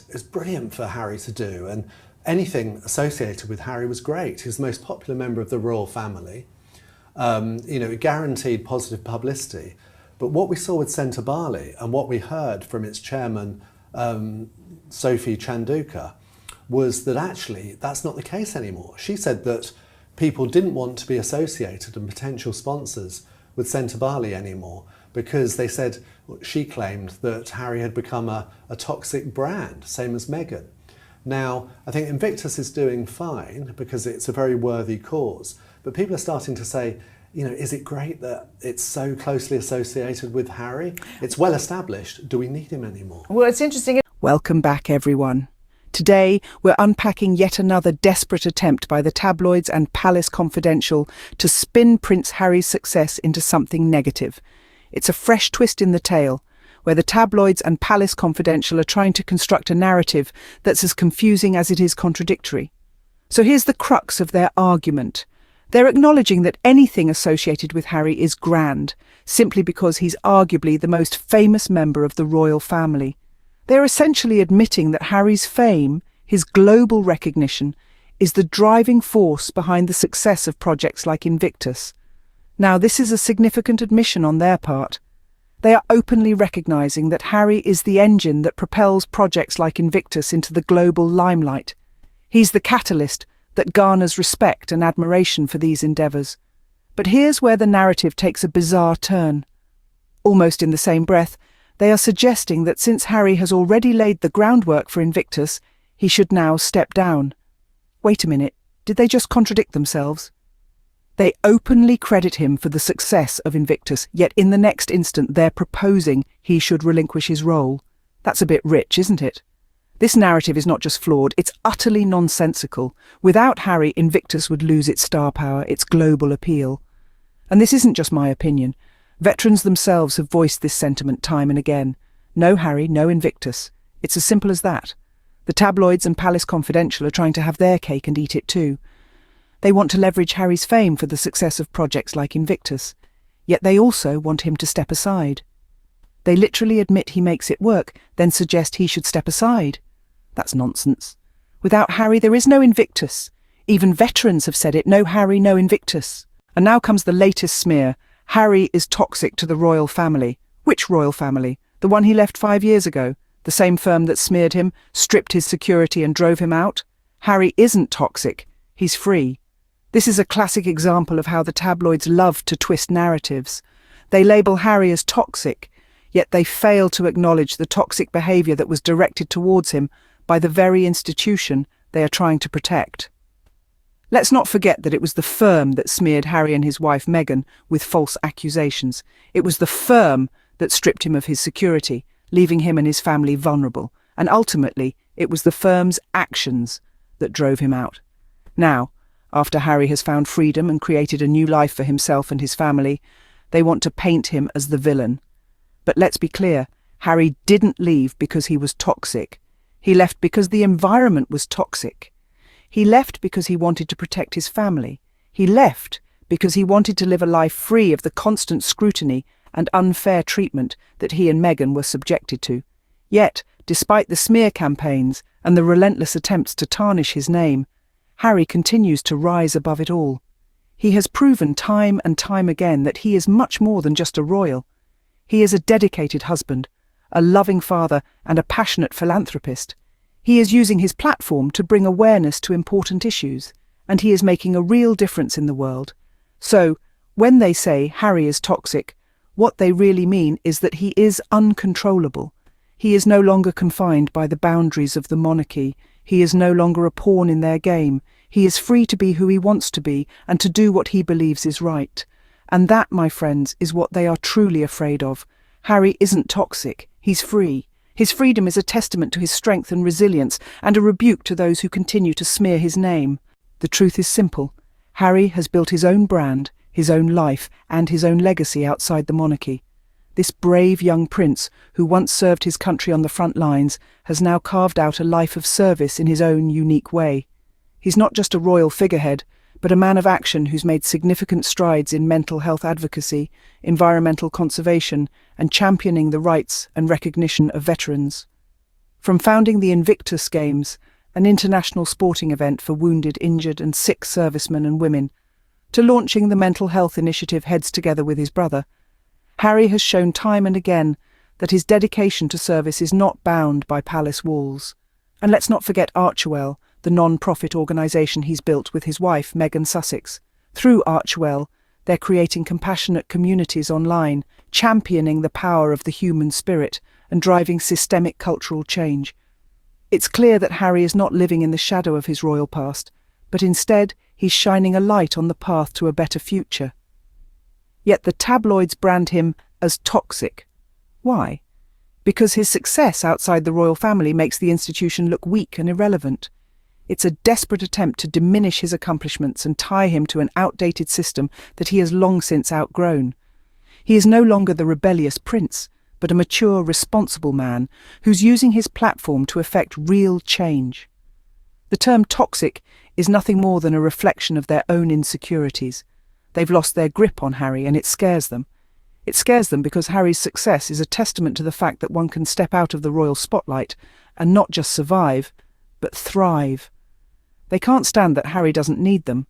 is brilliant for Harry to do, and anything associated with Harry was great. He was the most popular member of the royal family. It guaranteed positive publicity. But what we saw with Centre Bali and what we heard from its chairman, Sophie Chanduka, was that actually that's not the case anymore. She said that people didn't want to be associated and potential sponsors with Centre Bali anymore because they said, she claimed that Harry had become a toxic brand, same as Meghan. Now, I think Invictus is doing fine because it's a very worthy cause, but people are starting to say, is it great that it's so closely associated with Harry? It's well established. Do we need him anymore? Well, it's interesting. Welcome back, everyone. Today, we're unpacking yet another desperate attempt by the tabloids and Palace Confidential to spin Prince Harry's success into something negative. It's a fresh twist in the tale, where the tabloids and Palace Confidential are trying to construct a narrative that's as confusing as it is contradictory. So here's the crux of their argument. They're acknowledging that anything associated with Harry is grand, simply because he's arguably the most famous member of the royal family. They're essentially admitting that Harry's fame, his global recognition, is the driving force behind the success of projects like Invictus. Now, this is a significant admission on their part. They are openly recognizing that Harry is the engine that propels projects like Invictus into the global limelight. He's the catalyst that garners respect and admiration for these endeavours. But here's where the narrative takes a bizarre turn. Almost in the same breath, they are suggesting that since Harry has already laid the groundwork for Invictus, he should now step down. Wait a minute, did they just contradict themselves? They openly credit him for the success of Invictus, yet in the next instant they're proposing he should relinquish his role. That's a bit rich, isn't it? This narrative is not just flawed, it's utterly nonsensical. Without Harry, Invictus would lose its star power, its global appeal. And this isn't just my opinion. Veterans themselves have voiced this sentiment time and again. No Harry, no Invictus. It's as simple as that. The tabloids and Palace Confidential are trying to have their cake and eat it too. They want to leverage Harry's fame for the success of projects like Invictus, yet they also want him to step aside. They literally admit he makes it work, then suggest he should step aside. That's nonsense. Without Harry, there is no Invictus. Even veterans have said it, no Harry, no Invictus. And now comes the latest smear. Harry is toxic to the royal family. Which royal family? The one he left 5 years ago? The same firm that smeared him, stripped his security and drove him out? Harry isn't toxic. He's free. This is a classic example of how the tabloids love to twist narratives. They label Harry as toxic, yet they fail to acknowledge the toxic behaviour that was directed towards him by the very institution they are trying to protect. Let's not forget that it was the firm that smeared Harry and his wife Meghan with false accusations. It was the firm that stripped him of his security, leaving him and his family vulnerable. And ultimately, it was the firm's actions that drove him out. Now, after Harry has found freedom and created a new life for himself and his family, they want to paint him as the villain. But let's be clear, Harry didn't leave because he was toxic. He left because the environment was toxic. He left because he wanted to protect his family. He left because he wanted to live a life free of the constant scrutiny and unfair treatment that he and Meghan were subjected to. Yet, despite the smear campaigns and the relentless attempts to tarnish his name, Harry continues to rise above it all. He has proven time and time again that he is much more than just a royal. He is a dedicated husband, a loving father, and a passionate philanthropist. He is using his platform to bring awareness to important issues, and he is making a real difference in the world. So, when they say Harry is toxic, what they really mean is that he is uncontrollable. He is no longer confined by the boundaries of the monarchy. He is no longer a pawn in their game. He is free to be who he wants to be and to do what he believes is right. And that, my friends, is what they are truly afraid of. Harry isn't toxic. He's free. His freedom is a testament to his strength and resilience, and a rebuke to those who continue to smear his name. The truth is simple. Harry has built his own brand, his own life, and his own legacy outside the monarchy. This brave young prince, who once served his country on the front lines, has now carved out a life of service in his own unique way. He's not just a royal figurehead, but a man of action who's made significant strides in mental health advocacy, environmental conservation, and championing the rights and recognition of veterans. From founding the Invictus Games, an international sporting event for wounded, injured and sick servicemen and women, to launching the mental health initiative Heads Together with his brother, Harry has shown time and again that his dedication to service is not bound by palace walls. And let's not forget Archewell, the non-profit organisation he's built with his wife, Meghan Sussex. Through Archewell, they're creating compassionate communities online, championing the power of the human spirit and driving systemic cultural change. It's clear that Harry is not living in the shadow of his royal past, but instead he's shining a light on the path to a better future. Yet the tabloids brand him as toxic. Why? Because his success outside the royal family makes the institution look weak and irrelevant. It's a desperate attempt to diminish his accomplishments and tie him to an outdated system that he has long since outgrown. He is no longer the rebellious prince, but a mature, responsible man who's using his platform to effect real change. The term toxic is nothing more than a reflection of their own insecurities. They've lost their grip on Harry, and it scares them. It scares them because Harry's success is a testament to the fact that one can step out of the royal spotlight and not just survive, but thrive. They can't stand that Harry doesn't need them,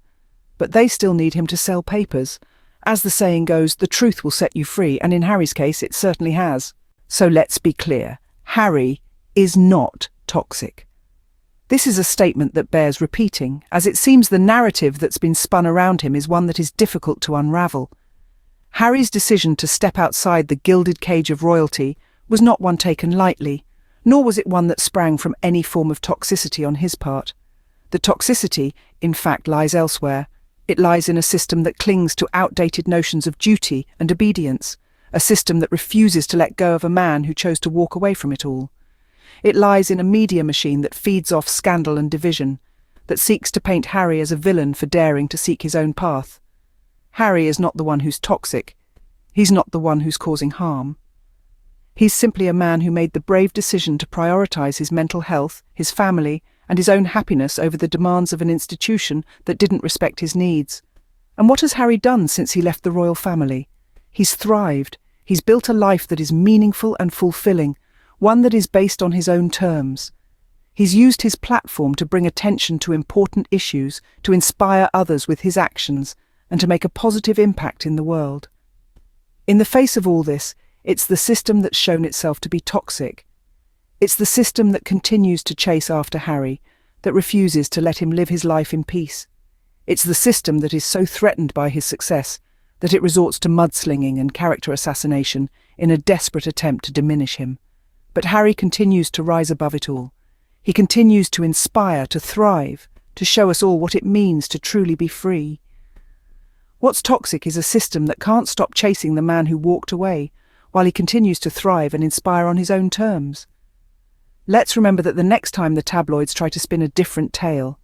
but they still need him to sell papers. As the saying goes, the truth will set you free, and in Harry's case, it certainly has. So let's be clear. Harry is not toxic. This is a statement that bears repeating, as it seems the narrative that's been spun around him is one that is difficult to unravel. Harry's decision to step outside the gilded cage of royalty was not one taken lightly, nor was it one that sprang from any form of toxicity on his part. The toxicity, in fact, lies elsewhere. It lies in a system that clings to outdated notions of duty and obedience, a system that refuses to let go of a man who chose to walk away from it all. It lies in a media machine that feeds off scandal and division, that seeks to paint Harry as a villain for daring to seek his own path. Harry is not the one who's toxic. He's not the one who's causing harm. He's simply a man who made the brave decision to prioritise his mental health, his family, and his own happiness over the demands of an institution that didn't respect his needs. And what has Harry done since he left the royal family? He's thrived. He's built a life that is meaningful and fulfilling, one that is based on his own terms. He's used his platform to bring attention to important issues, to inspire others with his actions, and to make a positive impact in the world. In the face of all this, it's the system that's shown itself to be toxic. It's the system that continues to chase after Harry, that refuses to let him live his life in peace. It's the system that is so threatened by his success that it resorts to mudslinging and character assassination in a desperate attempt to diminish him. But Harry continues to rise above it all. He continues to inspire, to thrive, to show us all what it means to truly be free. What's toxic is a system that can't stop chasing the man who walked away, while he continues to thrive and inspire on his own terms. Let's remember that the next time the tabloids try to spin a different tale,